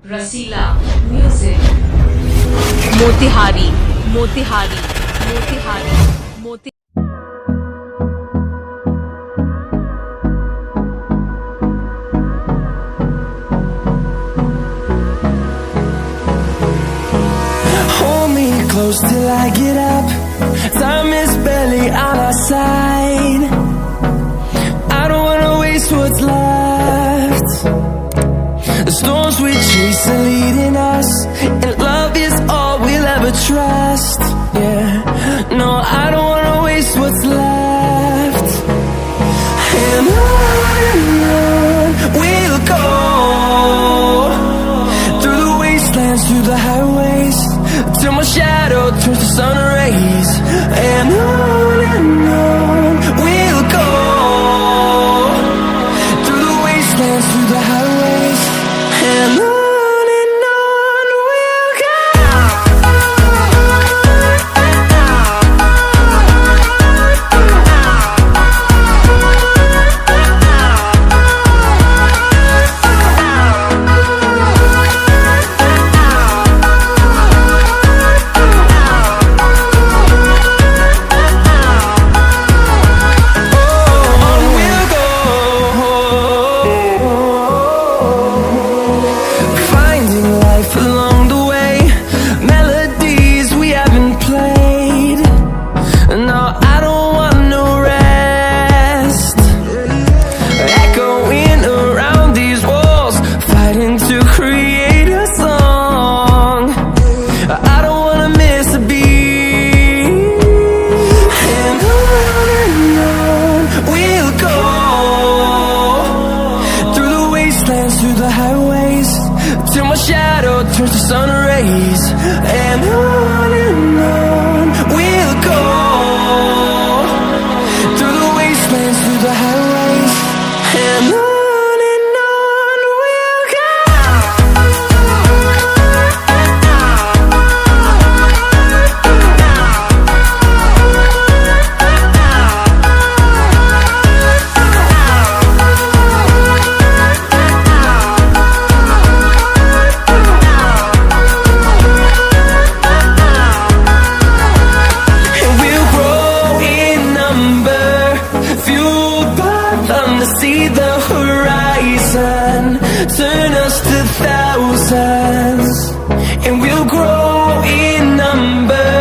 Rasila music. Motihari, Motihari, Motihari, Motihari. Hold me close till I get up. Time is barely on our side. I don't wanna waste what's left. The storms we chase are leading us, and love is all we'll ever trust. Yeah, no, I don't wanna waste what's left. And on we'll go, through the wastelands, through the highways, till my shadow turns to sun rays. And on we'll go, through the wastelands, through the highways, and on we'll go. Through the highways, till my shadow turns to sun rays. And on we'll go, through the wastelands, through the highways, and on we'll go. See the horizon, turn us to thousands, and we'll grow in number,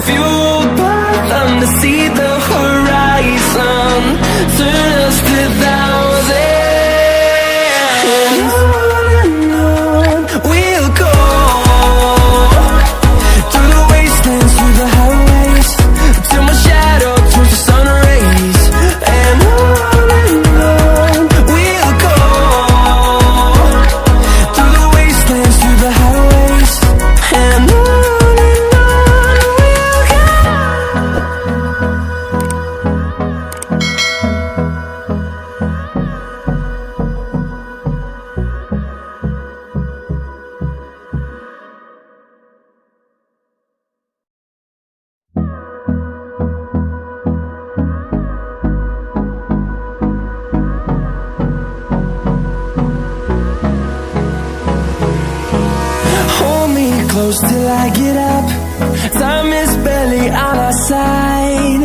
fueled by them. To see the horizon, turn us to thousands, and on we'll go, through the wastelands, through the highways, till my shadow turns to sun rays. And close till I get up. Time is barely on our side.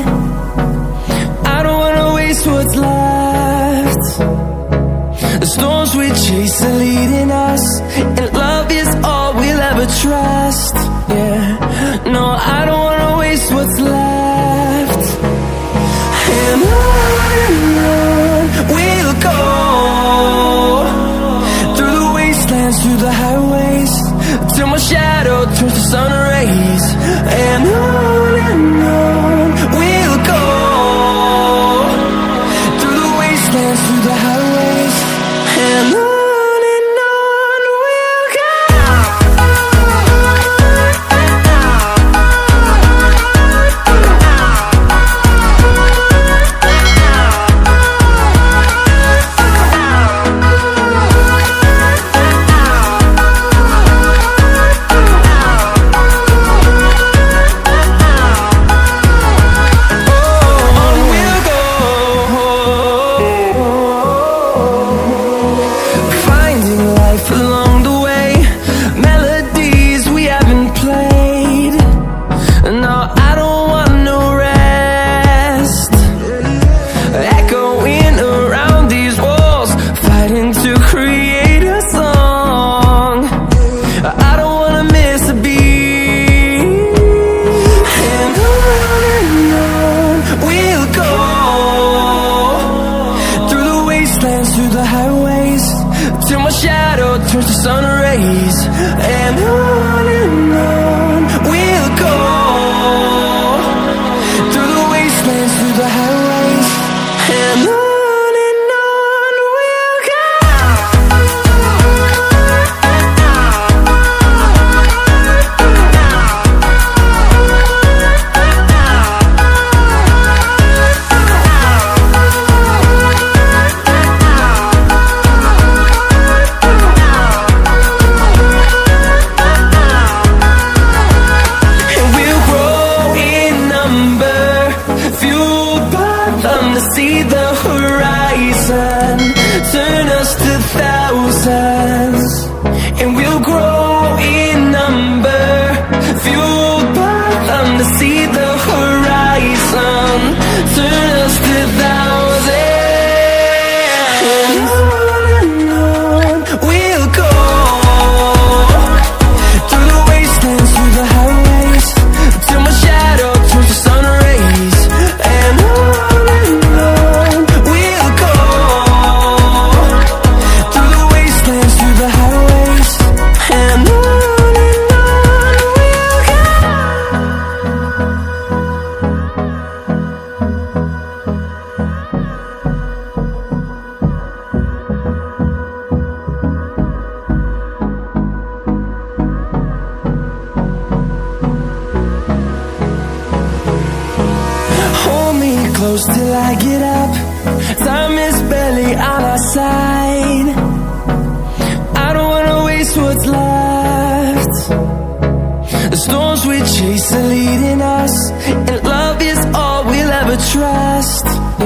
I don't wanna waste what's left. The storms we chase are leading us, and love is all we'll ever trust. Yeah, no, I don't wanna waste what's left. And on we'll go, through the wastelands, through the highways, till my shadow turns to sun rays. And on we'll go, through the wastelands, through the highways, and on we'll go. sun rays. And on we'll go, through the wastelands, through the highways. And on we'll go. See the horizon, turn us to thousands, and we'll grow in number, fueled by them to see the horizon, turn us to thousands. And on we'll go, through the wastelands, through the highways, till my shadow turns to sun rays. And close till I get up. Time is barely on our side. I don't wanna waste what's left. The storms we chase are leading us, and